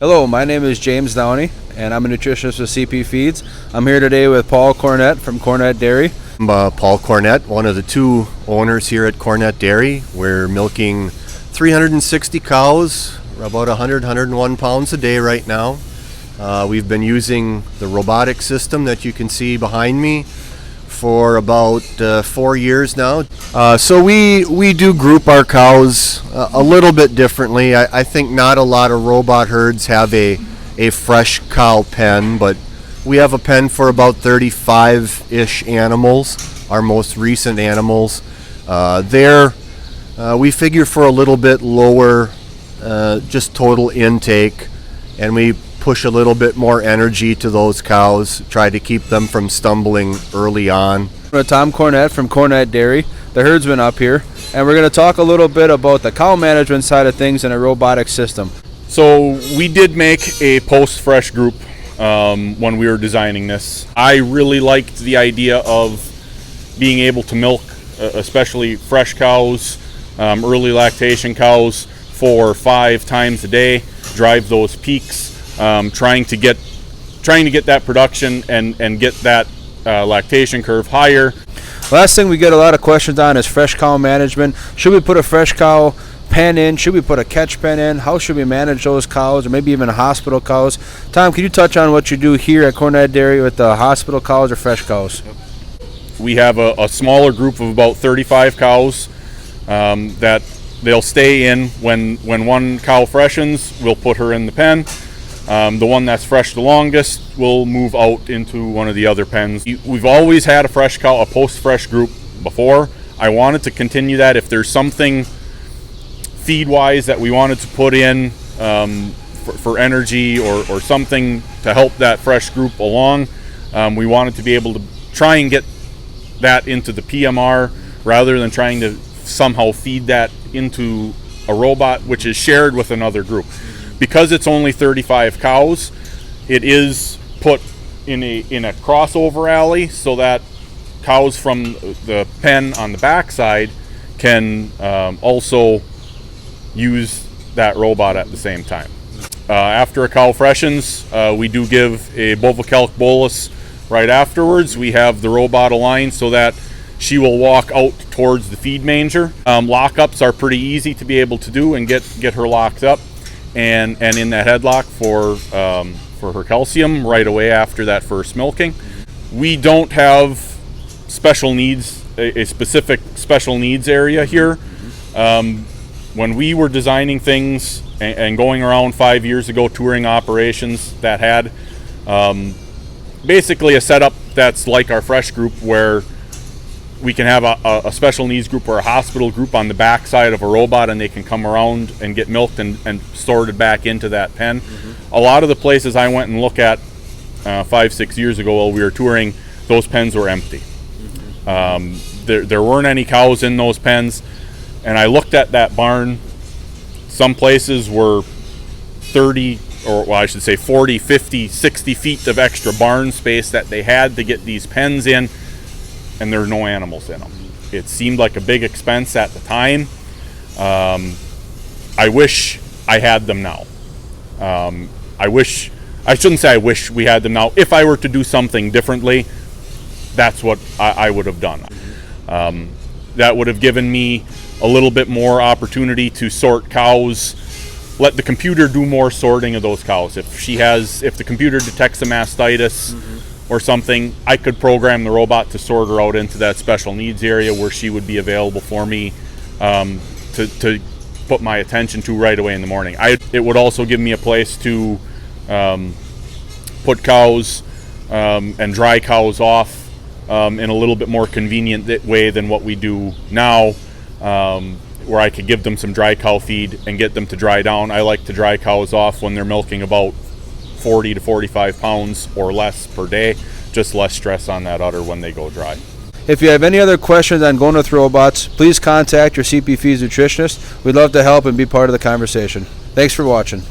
Hello, my name is James Downey, and I'm a nutritionist with CP Feeds. I'm here today with Paul Cornett from Cornett Dairy. I'm Paul Cornett, one of the two owners here at Cornett Dairy. We're milking 360 cows, about 101 pounds a day right now. We've been using the robotic system that you can see behind me for about 4 years now. So we do group our cows a little bit differently. I think not a lot of robot herds have a fresh cow pen, but we have a pen for about 35-ish animals, our most recent animals. We figure for a little bit lower just total intake, and we push a little bit more energy to those cows, try to keep them from stumbling early on. Tom Cornett from Cornett Dairy. The herd's been up here, and we're going to talk a little bit about the cow management side of things in a robotic system. So we did make a post-fresh group when we were designing this. I really liked the idea of being able to milk, especially fresh cows, early lactation cows, 4 or 5 times a day, drive those peaks, trying to get that production and get that lactation curve higher. Last thing we get a lot of questions on is fresh cow management. Should we put a fresh cow pen in? Should we put a catch pen in? How should we manage those cows, or maybe even hospital cows? Tom, can you touch on what you do here at Cornett Dairy with the hospital cows or fresh cows? We have a smaller group of about 35 cows that they'll stay in. When one cow freshens, we'll put her in the pen. The one that's fresh the longest will move out into one of the other pens. We've always had a fresh cow, a post-fresh group before. I wanted to continue that. If there's something feed-wise that we wanted to put in for energy or something to help that fresh group along, we wanted to be able to try and get that into the PMR rather than trying to somehow feed that into a robot, which is shared with another group. Because it's only 35 cows, it is put in a crossover alley so that cows from the pen on the backside can also use that robot at the same time. After a cow freshens, we do give a Bovacalc bolus right afterwards. We have the robot aligned so that she will walk out towards the feed manger. Lockups are pretty easy to be able to do and get her locked up and in that headlock for her calcium right away after that first milking. We don't have special needs, a specific special needs area here. When we were designing things and going around 5 years ago touring operations that had basically a setup that's like our fresh group, where we can have a special needs group or a hospital group on the backside of a robot, and they can come around and get milked and sorted back into that pen. A lot of the places I went and looked at 5-6 years ago while we were touring, those pens were empty. There weren't any cows in those pens, and I looked at that barn. Some places were 40, 50, 60 feet of extra barn space that they had to get these pens in, and there are no animals in them. It seemed like a big expense at the time. I wish I had them now. I shouldn't say I wish we had them now. If I were to do something differently, that's what I would have done. That would have given me a little bit more opportunity to sort cows, let the computer do more sorting of those cows. If the computer detects a mastitis or something, I could program the robot to sort her out into that special needs area where she would be available for me to put my attention to right away in the morning. It would also give me a place to put cows and dry cows off in a little bit more convenient way than what we do now, where I could give them some dry cow feed and get them to dry down. I like to dry cows off when they're milking about 40 to 45 pounds or less per day, just less stress on that udder when they go dry. If you have any other questions on going with robots, please contact your CP Feeds nutritionist. We'd love to help and be part of the conversation. Thanks for watching.